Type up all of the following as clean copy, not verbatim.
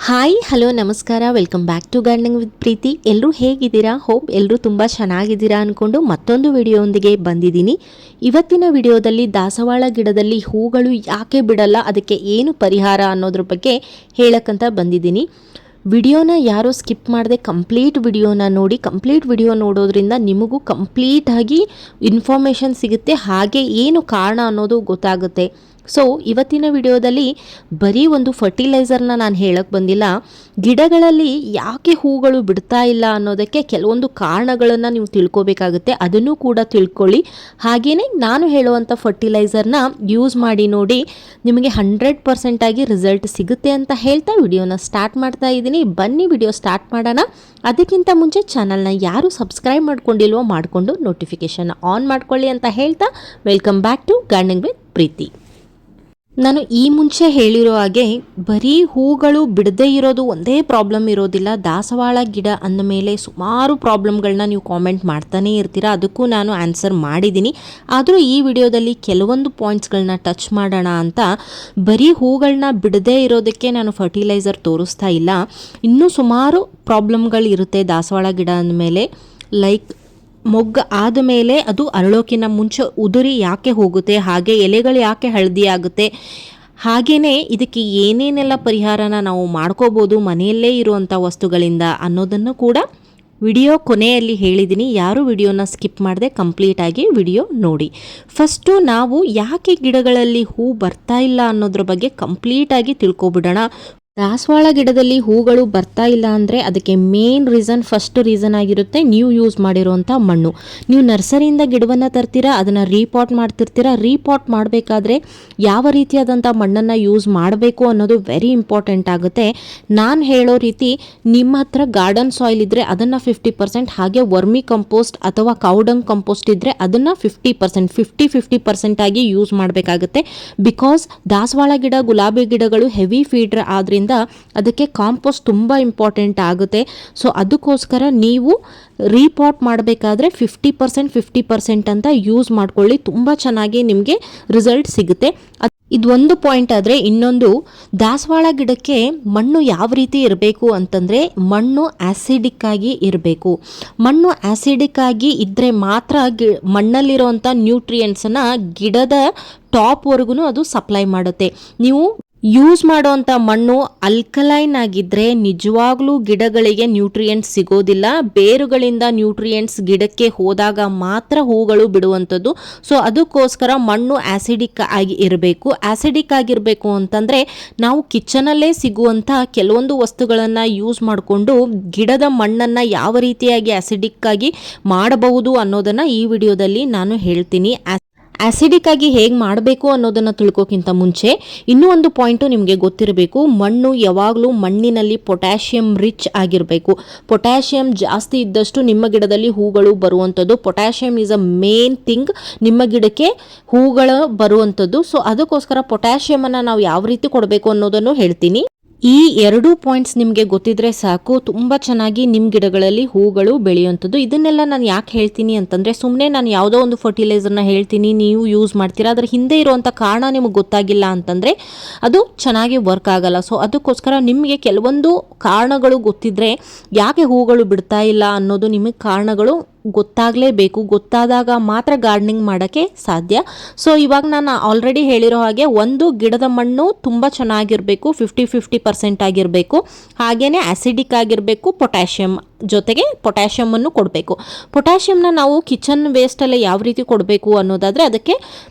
Hi hello ನಮಸ್ಕಾರ, welcome back to gardening with Preethi. ಎಲ್ಲರೂ ಹೇಗಿದ್ದೀರಾ? ಹೋಪ್ ಎಲ್ಲರೂ ತುಂಬ ಚೆನ್ನಾಗಿದ್ದೀರಾ ಅಂದ್ಕೊಂಡು ಮತ್ತೊಂದು ವಿಡಿಯೋದೊಂದಿಗೆ ಬಂದಿದ್ದೀನಿ. ಇವತ್ತಿನ ವಿಡಿಯೋದಲ್ಲಿ ದಾಸವಾಳ ಗಿಡದಲ್ಲಿ ಹೂಗಳು ಯಾಕೆ ಬಿಡಲ್ಲ, ಅದಕ್ಕೆ ಏನು ಪರಿಹಾರ ಅನ್ನೋದ್ರ ಬಗ್ಗೆ ಹೇಳಕ್ಕಂತ ಬಂದಿದ್ದೀನಿ. ವಿಡಿಯೋನ ಯಾರೋ ಸ್ಕಿಪ್ ಮಾಡದೆ ಕಂಪ್ಲೀಟ್ ವಿಡಿಯೋನ ನೋಡಿ. ಕಂಪ್ಲೀಟ್ ವಿಡಿಯೋ ನೋಡೋದ್ರಿಂದ ನಿಮಗೂ ಕಂಪ್ಲೀಟಾಗಿ ಇನ್ಫಾರ್ಮೇಷನ್ ಸಿಗುತ್ತೆ, ಹಾಗೆ ಏನು ಕಾರಣ ಅನ್ನೋದು ಗೊತ್ತಾಗುತ್ತೆ. ಸೊ ಇವತ್ತಿನ ವಿಡಿಯೋದಲ್ಲಿ ಬರೀ ಒಂದು ಫರ್ಟಿಲೈಸರ್ನ ನಾನು ಹೇಳಕ್ಕೆ ಬಂದಿಲ್ಲ. ಗಿಡಗಳಲ್ಲಿ ಯಾಕೆ ಹೂಗಳು ಬಿಡ್ತಾ ಇಲ್ಲ ಅನ್ನೋದಕ್ಕೆ ಕೆಲವೊಂದು ಕಾರಣಗಳನ್ನು ನೀವು ತಿಳ್ಕೊಬೇಕಾಗುತ್ತೆ, ಅದನ್ನು ಕೂಡ ತಿಳ್ಕೊಳ್ಳಿ. ಹಾಗೆಯೇ ನಾನು ಹೇಳುವಂಥ ಫರ್ಟಿಲೈಸರ್ನ ಯೂಸ್ ಮಾಡಿ ನೋಡಿ, ನಿಮಗೆ 100% ಆಗಿ ರಿಸಲ್ಟ್ ಸಿಗುತ್ತೆ ಅಂತ ಹೇಳ್ತಾ ವಿಡಿಯೋನ ಸ್ಟಾರ್ಟ್ ಮಾಡ್ತಾ ಇದ್ದೀನಿ. ಬನ್ನಿ ವಿಡಿಯೋ ಸ್ಟಾರ್ಟ್ ಮಾಡೋಣ. ಅದಕ್ಕಿಂತ ಮುಂಚೆ ಚಾನಲ್ನ ಯಾರು ಸಬ್ಸ್ಕ್ರೈಬ್ ಮಾಡ್ಕೊಂಡಿಲ್ವೋ ಮಾಡಿಕೊಂಡು ನೋಟಿಫಿಕೇಷನ್ ಆನ್ ಮಾಡ್ಕೊಳ್ಳಿ ಅಂತ ಹೇಳ್ತಾ welcome back to gardening with Preethi. ನಾನು ಈ ಮುಂಚೆ ಹೇಳಿರೋ ಹಾಗೆ ಬರೀ ಹೂಗಳು ಬಿಡದೇ ಇರೋದು ಒಂದೇ ಪ್ರಾಬ್ಲಮ್ ಇರೋದಿಲ್ಲ. ದಾಸವಾಳ ಗಿಡ ಅಂದ ಮೇಲೆ ಸುಮಾರು ಪ್ರಾಬ್ಲಮ್ಗಳನ್ನ ನೀವು ಕಾಮೆಂಟ್ ಮಾಡ್ತಾನೇ ಇರ್ತೀರ, ಅದಕ್ಕೂ ನಾನು ಆನ್ಸರ್ ಮಾಡಿದ್ದೀನಿ. ಆದರೂ ಈ ವಿಡಿಯೋದಲ್ಲಿ ಕೆಲವೊಂದು ಪಾಯಿಂಟ್ಸ್ಗಳನ್ನ ಟಚ್ ಮಾಡೋಣ ಅಂತ. ಬರೀ ಹೂಗಳನ್ನ ಬಿಡದೇ ಇರೋದಕ್ಕೆ ನಾನು ಫರ್ಟಿಲೈಸರ್ ತೋರಿಸ್ತಾ ಇಲ್ಲ, ಇನ್ನೂ ಸುಮಾರು ಪ್ರಾಬ್ಲಮ್ಗಳಿರುತ್ತೆ ದಾಸವಾಳ ಗಿಡ ಅಂದಮೇಲೆ. ಲೈಕ್ ಮೊಗ್ಗು ಆದಮೇಲೆ ಅದು ಅರಳೋಕ್ಕಿಂತ ಮುಂಚೆ ಉದುರಿ ಯಾಕೆ ಹೋಗುತ್ತೆ, ಹಾಗೆ ಎಲೆಗಳು ಯಾಕೆ ಹಳದಿ ಆಗುತ್ತೆ, ಹಾಗೆಯೇ ಇದಕ್ಕೆ ಏನೇನೆಲ್ಲ ಪರಿಹಾರನ ನಾವು ಮಾಡ್ಕೋಬೋದು ಮನೆಯಲ್ಲೇ ಇರುವಂಥ ವಸ್ತುಗಳಿಂದ ಅನ್ನೋದನ್ನು ಕೂಡ ವಿಡಿಯೋ ಕೊನೆಯಲ್ಲಿ ಹೇಳಿದ್ದೀನಿ. ಯಾರು ವಿಡಿಯೋನ ಸ್ಕಿಪ್ ಮಾಡದೆ ಕಂಪ್ಲೀಟಾಗಿ ವಿಡಿಯೋ ನೋಡಿ. ಫಸ್ಟು ನಾವು ಯಾಕೆ ಗಿಡಗಳಲ್ಲಿ ಹೂ ಬರ್ತಾ ಇಲ್ಲ ಅನ್ನೋದ್ರ ಬಗ್ಗೆ ಕಂಪ್ಲೀಟಾಗಿ ತಿಳ್ಕೊಬಿಡೋಣ. ದಾಸವಾಳ ಗಿಡದಲ್ಲಿ ಹೂಗಳು ಬರ್ತಾ ಇಲ್ಲ ಅಂದರೆ ಅದಕ್ಕೆ ಮೇನ್ ರೀಸನ್, ಫಸ್ಟ್ ರೀಸನ್ ಆಗಿರುತ್ತೆ ನೀವು ಯೂಸ್ ಮಾಡಿರೋವಂಥ ಮಣ್ಣು. ನೀವು ನರ್ಸರಿಯಿಂದ ಗಿಡವನ್ನು ತರ್ತೀರಾ, ಅದನ್ನು ರೀಪಾಟ್ ಮಾಡ್ತಿರ್ತೀರ. ರೀಪಾಟ್ ಮಾಡಬೇಕಾದ್ರೆ ಯಾವ ರೀತಿಯಾದಂಥ ಮಣ್ಣನ್ನು ಯೂಸ್ ಮಾಡಬೇಕು ಅನ್ನೋದು ವೆರಿ ಇಂಪಾರ್ಟೆಂಟ್ ಆಗುತ್ತೆ. ನಾನು ಹೇಳೋ ರೀತಿ, ನಿಮ್ಮ ಹತ್ರ ಗಾರ್ಡನ್ ಸಾಯಿಲ್ ಇದ್ದರೆ ಅದನ್ನು 50%, ಹಾಗೆ ವರ್ಮಿ ಕಂಪೋಸ್ಟ್ ಅಥವಾ ಕೌಡಂಗ್ ಕಂಪೋಸ್ಟ್ ಇದ್ದರೆ ಅದನ್ನು 50%, 50% ಆಗಿ ಯೂಸ್ ಮಾಡಬೇಕಾಗುತ್ತೆ. ಬಿಕಾಸ್ ದಾಸವಾಳ ಗಿಡ, ಗುಲಾಬಿ ಗಿಡಗಳು ಹೆವಿ ಫೀಡರ್ ಆದ್ರಿಂದ ಅದಕ್ಕೆ ಕಾಂಪೋಸ್ಟ್ ತುಂಬ ಇಂಪಾರ್ಟೆಂಟ್ ಆಗುತ್ತೆ. ಸೊ ಅದಕ್ಕೋಸ್ಕರ ನೀವು ರೀಪಾಟ್ ಮಾಡಬೇಕಾದ್ರೆ 50% ಅಂತ ಯೂಸ್ ಮಾಡ್ಕೊಳ್ಳಿ, ತುಂಬ ಚೆನ್ನಾಗಿ ನಿಮಗೆ ರಿಸಲ್ಟ್ ಸಿಗುತ್ತೆ. ಇದೊಂದು ಪಾಯಿಂಟ್ ಆದರೆ, ಇನ್ನೊಂದು ದಾಸವಾಳ ಗಿಡಕ್ಕೆ ಮಣ್ಣು ಯಾವ ರೀತಿ ಇರಬೇಕು ಅಂತಂದರೆ, ಮಣ್ಣು ಆ್ಯಸಿಡಿಕ್ ಆಗಿ ಇರಬೇಕು. ಮಣ್ಣು ಆ್ಯಸಿಡಿಕ್ ಆಗಿ ಇದ್ದರೆ ಮಾತ್ರ ಮಣ್ಣಲ್ಲಿರುವಂಥ ನ್ಯೂಟ್ರಿಯೆಂಟ್ಸನ್ನು ಗಿಡದ ಟಾಪ್ವರೆಗೂ ಅದು ಸಪ್ಲೈ ಮಾಡುತ್ತೆ. ನೀವು ಯೂಸ್ ಮಾಡೋವಂಥ ಮಣ್ಣು ಅಲ್ಕಲೈನ್ ಆಗಿದ್ದರೆ ನಿಜವಾಗ್ಲೂ ಗಿಡಗಳಿಗೆ ನ್ಯೂಟ್ರಿಯೆಂಟ್ಸ್ ಸಿಗೋದಿಲ್ಲ. ಬೇರುಗಳಿಂದ ನ್ಯೂಟ್ರಿಯೆಂಟ್ಸ್ ಗಿಡಕ್ಕೆ ಹೋದಾಗ ಮಾತ್ರ ಹೂಗಳು ಬಿಡುವಂಥದ್ದು. ಸೊ ಅದಕ್ಕೋಸ್ಕರ ಮಣ್ಣು ಆ್ಯಸಿಡಿಕ್ ಆಗಿ ಇರಬೇಕು. ಆ್ಯಸಿಡಿಕ್ ಆಗಿರಬೇಕು ಅಂತಂದರೆ ನಾವು ಕಿಚನಲ್ಲೇ ಸಿಗುವಂಥ ಕೆಲವೊಂದು ವಸ್ತುಗಳನ್ನು ಯೂಸ್ ಮಾಡಿಕೊಂಡು ಗಿಡದ ಮಣ್ಣನ್ನು ಯಾವ ರೀತಿಯಾಗಿ ಆ್ಯಸಿಡಿಕ್ ಆಗಿ ಮಾಡಬಹುದು ಅನ್ನೋದನ್ನು ಈ ವಿಡಿಯೋದಲ್ಲಿ ನಾನು ಹೇಳ್ತೀನಿ. ಆ್ಯಸಿಡಿಕ್ ಆಗಿ ಹೇಗೆ ಮಾಡಬೇಕು ಅನ್ನೋದನ್ನು ತಿಳ್ಕೋಕ್ಕಿಂತ ಮುಂಚೆ ಇನ್ನೂ ಒಂದು ಪಾಯಿಂಟು ನಿಮಗೆ ಗೊತ್ತಿರಬೇಕು. ಮಣ್ಣು ಯಾವಾಗಲೂ ಮಣ್ಣಿನಲ್ಲಿ ಪೊಟ್ಯಾಷಿಯಮ್ ರಿಚ್ ಆಗಿರಬೇಕು. ಪೊಟ್ಯಾಷಿಯಮ್ ಜಾಸ್ತಿ ಇದ್ದಷ್ಟು ನಿಮ್ಮ ಗಿಡದಲ್ಲಿ ಹೂಗಳು ಬರುವಂಥದ್ದು. Potassium is a main thing ನಿಮ್ಮ ಗಿಡಕ್ಕೆ ಹೂಗಳು ಬರುವಂಥದ್ದು. ಸೊ ಅದಕ್ಕೋಸ್ಕರ ಪೊಟ್ಯಾಷಿಯಮನ್ನು ನಾವು ಯಾವ ರೀತಿ ಕೊಡಬೇಕು ಅನ್ನೋದನ್ನು ಹೇಳ್ತೀನಿ. ಈ 2 ಪಾಯಿಂಟ್ಸ್ ನಿಮಗೆ ಗೊತ್ತಿದ್ರೆ ಸಾಕು, ತುಂಬ ಚೆನ್ನಾಗಿ ನಿಮ್ಮ ಗಿಡಗಳಲ್ಲಿ ಹೂಗಳು ಬೆಳೆಯುವಂಥದ್ದು. ಇದನ್ನೆಲ್ಲ ನಾನು ಯಾಕೆ ಹೇಳ್ತೀನಿ ಅಂತಂದರೆ, ಸುಮ್ಮನೆ ನಾನು ಯಾವುದೋ ಒಂದು ಫರ್ಟಿಲೈಸರ್ನ ಹೇಳ್ತೀನಿ, ನೀವು ಯೂಸ್ ಮಾಡ್ತೀರಾ, ಅದರ ಹಿಂದೆ ಇರುವಂಥ ಕಾರಣ ನಿಮಗೆ ಗೊತ್ತಾಗಿಲ್ಲ ಅಂತಂದರೆ ಅದು ಚೆನ್ನಾಗಿ ವರ್ಕ್ ಆಗಲ್ಲ. ಸೊ ಅದಕ್ಕೋಸ್ಕರ ನಿಮಗೆ ಕೆಲವೊಂದು ಕಾರಣಗಳು ಗೊತ್ತಿದ್ದರೆ ಯಾಕೆ ಹೂಗಳು ಬಿಡ್ತಾ ಇಲ್ಲ ಅನ್ನೋದು ನಿಮಗೆ ಕಾರಣಗಳು ಗೊತ್ತಾಗಲೇಬೇಕು. ಗೊತ್ತಾದಾಗ ಮಾತ್ರ ಗಾರ್ಡನಿಂಗ್ ಮಾಡೋಕ್ಕೆ ಸಾಧ್ಯ. ಸೊ ಇವಾಗ ನಾನು ಆಲ್ರೆಡಿ ಹೇಳಿರೋ ಹಾಗೆ, ಒಂದು ಗಿಡದ ಮಣ್ಣು ತುಂಬ ಚೆನ್ನಾಗಿರಬೇಕು, 50% ಆಗಿರಬೇಕು, ಹಾಗೆಯೇ ಆ್ಯಸಿಡಿಕ್ ಆಗಿರಬೇಕು, ಪೊಟ್ಯಾಷಿಯಮ್ ಜೊತೆಗೆ ಪೊಟ್ಯಾಷಿಯಮನ್ನು ಕೊಡಬೇಕು. ಪೊಟ್ಯಾಷಿಯಮ್ನ ನಾವು ಕಿಚನ್ ವೇಸ್ಟಲ್ಲೇ ಯಾವ ರೀತಿ ಕೊಡಬೇಕು ಅನ್ನೋದಾದರೆ, ಅದಕ್ಕೆ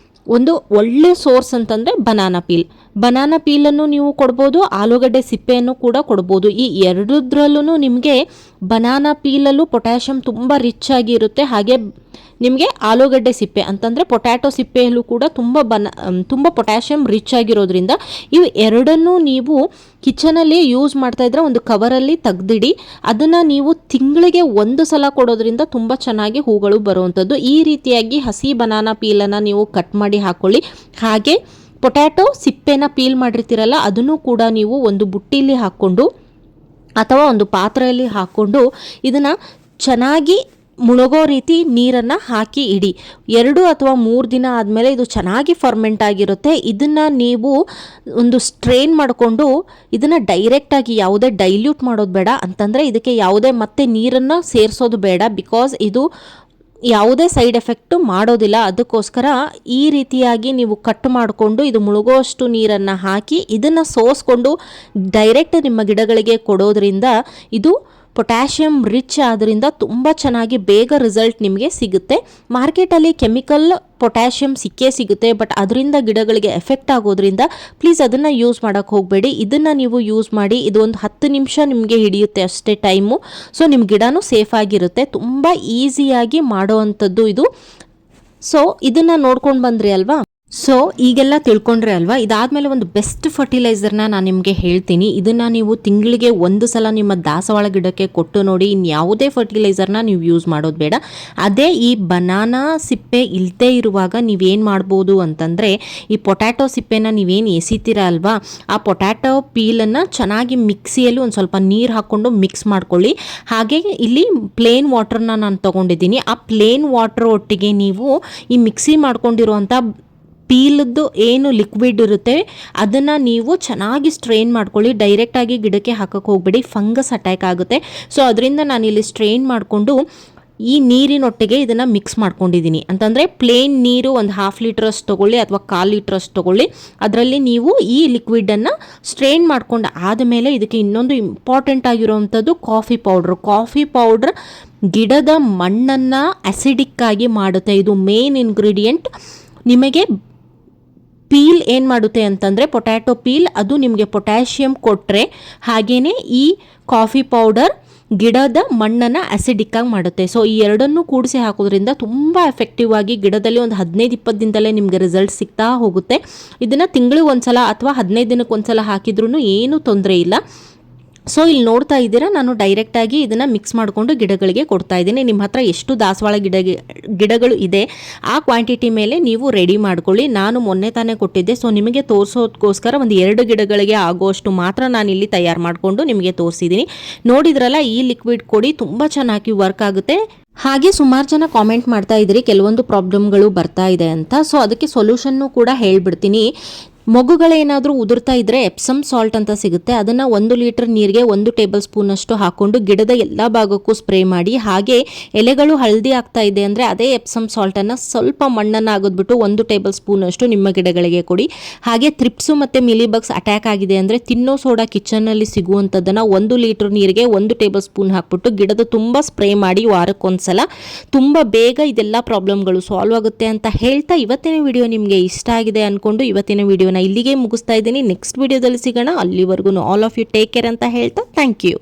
ಒಂದು ಒಳ್ಳೆ ಸೋರ್ಸ್ ಅಂತಂದರೆ ಬನಾನಾ ಪೀಲನ್ನು ನೀವು ಕೊಡ್ಬೋದು, ಆಲೂಗಡ್ಡೆ ಸಿಪ್ಪೆಯನ್ನು ಕೂಡ ಕೊಡ್ಬೋದು. ಈ ಎರಡರಲ್ಲೂ ನಿಮಗೆ ಬನಾನಾ ಪೀಲಲ್ಲೂ ಪೊಟ್ಯಾಷಿಯಮ್ ತುಂಬ ರಿಚ್ ಆಗಿರುತ್ತೆ. ಹಾಗೆ ನಿಮಗೆ ಆಲೂಗಡ್ಡೆ ಸಿಪ್ಪೆ ಅಂತಂದರೆ ಪೊಟ್ಯಾಟೊ ಸಿಪ್ಪೆಯಲ್ಲೂ ಕೂಡ ತುಂಬ ಪೊಟ್ಯಾಷಿಯಮ್ ರಿಚ್ ಆಗಿರೋದ್ರಿಂದ ಇವು ಎರಡನ್ನೂ ನೀವು ಕಿಚನಲ್ಲಿ ಯೂಸ್ ಮಾಡ್ತಾಯಿದ್ರೆ ಒಂದು ಕವರಲ್ಲಿ ತೆಗೆದಿಡಿ. ಅದನ್ನು ನೀವು ತಿಂಗಳಿಗೆ 1 ಸಲ ಕೊಡೋದ್ರಿಂದ ತುಂಬ ಚೆನ್ನಾಗಿ ಹೂಗಳು ಬರುವಂಥದ್ದು. ಈ ರೀತಿಯಾಗಿ ಹಸಿ ಬನಾನಾ ಪೀಲನ್ನು ನೀವು ಕಟ್ ಮಾಡಿ ಹಾಕ್ಕೊಳ್ಳಿ. ಹಾಗೆ ಪೊಟ್ಯಾಟೊ ಸಿಪ್ಪೆನ ಪೀಲ್ ಮಾಡಿರ್ತೀರಲ್ಲ, ಅದನ್ನು ಕೂಡ ನೀವು ಒಂದು ಬುಟ್ಟಿಲಿ ಹಾಕ್ಕೊಂಡು ಅಥವಾ ಒಂದು ಪಾತ್ರೆಯಲ್ಲಿ ಹಾಕ್ಕೊಂಡು ಇದನ್ನು ಚೆನ್ನಾಗಿ ಮುಳುಗೋ ರೀತಿ ನೀರನ್ನು ಹಾಕಿ ಇಡಿ. 2 ಅಥವಾ 3 ದಿನ ಆದಮೇಲೆ ಇದು ಚೆನ್ನಾಗಿ ಫರ್ಮೆಂಟ್ ಆಗಿರುತ್ತೆ. ಇದನ್ನು ನೀವು ಒಂದು ಸ್ಟ್ರೈನ್ ಮಾಡಿಕೊಂಡು ಇದನ್ನು ಡೈರೆಕ್ಟಾಗಿ ಯಾವುದೇ ಡೈಲ್ಯೂಟ್ ಮಾಡೋದು ಬೇಡ, ಅಂತಂದರೆ ಇದಕ್ಕೆ ಯಾವುದೇ ಮತ್ತೆ ನೀರನ್ನು ಸೇರಿಸೋದು ಬೇಡ. ಬಿಕಾಸ್ ಇದು ಯಾವುದೇ ಸೈಡ್ ಎಫೆಕ್ಟು ಮಾಡೋದಿಲ್ಲ. ಅದಕ್ಕೋಸ್ಕರ ಈ ರೀತಿಯಾಗಿ ನೀವು ಕಟ್ ಮಾಡಿಕೊಂಡು ಇದು ಮುಳುಗೋಷ್ಟು ನೀರನ್ನು ಹಾಕಿ ಇದನ್ನು ಸೋಸ್ಕೊಂಡು ಡೈರೆಕ್ಟ್ ನಿಮ್ಮ ಗಿಡಗಳಿಗೆ ಕೊಡೋದ್ರಿಂದ ಇದು ಪೊಟ್ಯಾಷಿಯಮ್ ರಿಚ್ ಆದ್ದರಿಂದ ತುಂಬ ಚೆನ್ನಾಗಿ ಬೇಗ ರಿಸಲ್ಟ್ ನಿಮಗೆ ಸಿಗುತ್ತೆ. ಮಾರ್ಕೆಟಲ್ಲಿ ಕೆಮಿಕಲ್ ಪೊಟ್ಯಾಷಿಯಮ್ ಸಿಗುತ್ತೆ, ಬಟ್ ಅದರಿಂದ ಗಿಡಗಳಿಗೆ ಎಫೆಕ್ಟ್ ಆಗೋದ್ರಿಂದ ಪ್ಲೀಸ್ ಅದನ್ನು ಯೂಸ್ ಮಾಡೋಕ್ಕೆ ಹೋಗಬೇಡಿ. ಇದನ್ನು ನೀವು ಯೂಸ್ ಮಾಡಿ. ಇದು ಒಂದು 10 ನಿಮಿಷ ನಿಮಗೆ ಹಿಡಿಯುತ್ತೆ ಅಷ್ಟೇ ಟೈಮು. ಸೊ ನಿಮ್ಮ ಗಿಡನೂ ಸೇಫಾಗಿರುತ್ತೆ. ತುಂಬ ಈಸಿಯಾಗಿ ಮಾಡೋವಂಥದ್ದು ಇದು. ಸೊ ಇದನ್ನು ನೋಡ್ಕೊಂಡು ಬಂದ್ರಿ ಅಲ್ವಾ. ಸೊ ಈಗೆಲ್ಲ ತಿಳ್ಕೊಂಡ್ರೆ ಅಲ್ವಾ. ಇದಾದಮೇಲೆ ಒಂದು ಬೆಸ್ಟ್ ಫರ್ಟಿಲೈಸರ್ನ ನಾನು ನಿಮಗೆ ಹೇಳ್ತೀನಿ. ಇದನ್ನು ನೀವು ತಿಂಗಳಿಗೆ 1 ಸಲ ನಿಮ್ಮ ದಾಸವಾಳ ಗಿಡಕ್ಕೆ ಕೊಟ್ಟು ನೋಡಿ. ಇನ್ಯಾವುದೇ ಫರ್ಟಿಲೈಸರ್ನ ನೀವು ಯೂಸ್ ಮಾಡೋದು ಬೇಡ. ಅದೇ ಈ ಬನಾನಾ ಸಿಪ್ಪೆ ಇಲ್ಲದೇ ಇರುವಾಗ ನೀವೇನು ಮಾಡ್ಬೋದು ಅಂತಂದರೆ, ಈ ಪೊಟ್ಯಾಟೊ ಸಿಪ್ಪೆನ ನೀವೇನು ಎಸಿತೀರ ಅಲ್ವಾ, ಆ ಪೊಟ್ಯಾಟೊ ಪೀಲನ್ನು ಚೆನ್ನಾಗಿ ಮಿಕ್ಸಿಯಲ್ಲಿ ಒಂದು ಸ್ವಲ್ಪ ನೀರು ಹಾಕ್ಕೊಂಡು ಮಿಕ್ಸ್ ಮಾಡ್ಕೊಳ್ಳಿ. ಹಾಗೆ ಇಲ್ಲಿ ಪ್ಲೇನ್ ವಾಟರ್ನ ನಾನು ತೊಗೊಂಡಿದ್ದೀನಿ. ಆ ಪ್ಲೇನ್ ವಾಟರ್ ಒಟ್ಟಿಗೆ ನೀವು ಈ ಮಿಕ್ಸಿ ಮಾಡ್ಕೊಂಡಿರುವಂಥ ಪೀಲದ್ದು ಏನು ಲಿಕ್ವಿಡ್ ಇರುತ್ತೆ ಅದನ್ನು ನೀವು ಚೆನ್ನಾಗಿ ಸ್ಟ್ರೈನ್ ಮಾಡ್ಕೊಳ್ಳಿ. ಡೈರೆಕ್ಟಾಗಿ ಗಿಡಕ್ಕೆ ಹಾಕೋಕ್ಕೆ ಹೋಗಬೇಡಿ, ಫಂಗಸ್ ಅಟ್ಯಾಕ್ ಆಗುತ್ತೆ. ಸೊ ಅದರಿಂದ ನಾನಿಲ್ಲಿ ಸ್ಟ್ರೈನ್ ಮಾಡಿಕೊಂಡು ಈ ನೀರಿನೊಟ್ಟಿಗೆ ಇದನ್ನು ಮಿಕ್ಸ್ ಮಾಡ್ಕೊಂಡಿದ್ದೀನಿ. ಅಂತಂದರೆ ಪ್ಲೇನ್ ನೀರು ಒಂದು 1/2 ಲೀಟ್ರಷ್ಟು ತೊಗೊಳ್ಳಿ ಅಥವಾ 1/4 ಲೀಟ್ರಷ್ಟು ತೊಗೊಳ್ಳಿ. ಅದರಲ್ಲಿ ನೀವು ಈ ಲಿಕ್ವಿಡನ್ನು ಸ್ಟ್ರೈನ್ ಮಾಡ್ಕೊಂಡು ಆದಮೇಲೆ ಇದಕ್ಕೆ ಇನ್ನೊಂದು ಇಂಪಾರ್ಟೆಂಟ್ ಆಗಿರುವಂಥದ್ದು ಕಾಫಿ ಪೌಡ್ರ್ ಗಿಡದ ಮಣ್ಣನ್ನು ಅಸಿಡಿಕ್ ಆಗಿ ಮಾಡುತ್ತೆ. ಇದು ಮೇನ್ ಇಂಗ್ರೀಡಿಯೆಂಟ್. ನಿಮಗೆ ಪೀಲ್ ಏನು ಮಾಡುತ್ತೆ ಅಂತಂದರೆ, ಪೊಟ್ಯಾಟೊ ಪೀಲ್ ಅದು ನಿಮಗೆ ಪೊಟ್ಯಾಷಿಯಮ್ ಕೊಟ್ಟರೆ, ಹಾಗೆಯೇ ಈ ಕಾಫಿ ಪೌಡರ್ ಗಿಡದ ಮಣ್ಣನ್ನು ಅಸಿಡಿಕ್ಕಾಗಿ ಮಾಡುತ್ತೆ. ಸೊ ಈ ಎರಡನ್ನೂ ಕೂಡಿಸಿ ಹಾಕೋದ್ರಿಂದ ತುಂಬ ಎಫೆಕ್ಟಿವ್ ಆಗಿ ಗಿಡದಲ್ಲಿ ಒಂದು 15-20 ದಿನದಲ್ಲೇ ನಿಮಗೆ ರಿಸಲ್ಟ್ ಸಿಗ್ತಾ ಹೋಗುತ್ತೆ. ಇದನ್ನು ತಿಂಗಳಿಗೆ 1 ಸಲ ಅಥವಾ 15 ದಿನಕ್ಕೆ 1 ಸಲ ಹಾಕಿದ್ರೂ ಏನೂ ತೊಂದರೆ ಇಲ್ಲ. ಸೊ ಇಲ್ಲಿ ನೋಡ್ತಾ ಇದ್ದೀರಾ, ನಾನು ಡೈರೆಕ್ಟಾಗಿ ಇದನ್ನು ಮಿಕ್ಸ್ ಮಾಡಿಕೊಂಡು ಗಿಡಗಳಿಗೆ ಕೊಡ್ತಾ ಇದ್ದೀನಿ. ನಿಮ್ಮ ಹತ್ರ ಎಷ್ಟು ದಾಸವಾಳ ಗಿಡಗಳು ಇದೆ ಆ ಕ್ವಾಂಟಿಟಿ ಮೇಲೆ ನೀವು ರೆಡಿ ಮಾಡ್ಕೊಳ್ಳಿ. ನಾನು ಮೊನ್ನೆ ತಾನೇ ಕೊಟ್ಟಿದ್ದೆ. ಸೊ ನಿಮಗೆ ತೋರಿಸೋದಕ್ಕೋಸ್ಕರ ಒಂದು 2 ಗಿಡಗಳಿಗೆ ಆಗೋಷ್ಟು ಮಾತ್ರ ನಾನು ಇಲ್ಲಿ ತಯಾರು ಮಾಡಿಕೊಂಡು ನಿಮಗೆ ತೋರಿಸಿದ್ದೀನಿ. ನೋಡಿದ್ರಲ್ಲ, ಈ ಲಿಕ್ವಿಡ್ ಕೊಡಿ, ತುಂಬ ಚೆನ್ನಾಗಿ ವರ್ಕ್ ಆಗುತ್ತೆ. ಹಾಗೆ ಸುಮಾರು ಜನ ಕಾಮೆಂಟ್ ಮಾಡ್ತಾ ಇದ್ದೀರಿ ಕೆಲವೊಂದು ಪ್ರಾಬ್ಲಮ್ಗಳು ಬರ್ತಾ ಇದೆ ಅಂತ. ಸೊ ಅದಕ್ಕೆ ಸೊಲ್ಯೂಷನ್ನು ಕೂಡ ಹೇಳ್ಬಿಡ್ತೀನಿ. ಮೊಗ್ಗುಗಳೇನಾದರೂ ಉದುರ್ತಾ ಇದ್ದರೆ ಎಪ್ಸಮ್ ಸಾಲ್ಟ್ ಅಂತ ಸಿಗುತ್ತೆ. ಅದನ್ನು 1 ಲೀಟರ್ ನೀರಿಗೆ 1 ಟೇಬಲ್ ಸ್ಪೂನಷ್ಟು ಹಾಕ್ಕೊಂಡು ಗಿಡದ ಎಲ್ಲ ಭಾಗಕ್ಕೂ ಸ್ಪ್ರೇ ಮಾಡಿ. ಹಾಗೆ ಎಲೆಗಳು ಹಳದಿ ಆಗ್ತಾ ಇದೆ ಅಂದರೆ ಅದೇ ಎಪ್ಸಮ್ ಸಾಲ್ಟನ್ನು ಸ್ವಲ್ಪ ಮಣ್ಣನ್ನು ಆಗೋದ್ಬಿಟ್ಟು 1 ಟೇಬಲ್ ಸ್ಪೂನಷ್ಟು ನಿಮ್ಮ ಗಿಡಗಳಿಗೆ ಕೊಡಿ. ಹಾಗೆ ಥ್ರಿಪ್ಸು ಮತ್ತು ಮಿಲಿಬಗ್ಸ್ ಅಟ್ಯಾಕ್ ಆಗಿದೆ ಅಂದರೆ ತಿನ್ನೋ ಸೋಡಾ ಕಿಚನ್ನಲ್ಲಿ ಸಿಗುವಂಥದ್ದನ್ನು 1 ಲೀಟರ್ ನೀರಿಗೆ 1 ಟೇಬಲ್ ಸ್ಪೂನ್ ಹಾಕ್ಬಿಟ್ಟು ಗಿಡದ ತುಂಬ ಸ್ಪ್ರೇ ಮಾಡಿ ವಾರಕ್ಕೊಂದ್ಸಲ. ತುಂಬ ಬೇಗ ಇದೆಲ್ಲ ಪ್ರಾಬ್ಲಮ್ಗಳು ಸಾಲ್ವ್ ಆಗುತ್ತೆ ಅಂತ ಹೇಳ್ತಾ ಇವತ್ತಿನ ವಿಡಿಯೋ ನಿಮಗೆ ಇಷ್ಟ ಆಗಿದೆ ಅಂದ್ಕೊಂಡು ಇವತ್ತಿನ ವಿಡಿಯೋ ಇಲ್ಲಿಗೆ ಮುಗಿಸ್ತಾ ಇದ್ದೀನಿ. ನೆಕ್ಸ್ಟ್ ವಿಡಿಯೋದಲ್ಲಿ ಸಿಗೋಣ. ಅಲ್ಲಿವರೆಗೂ all of you take care ಅಂತ ಹೇಳ್ತಾ ಥ್ಯಾಂಕ್ ಯು.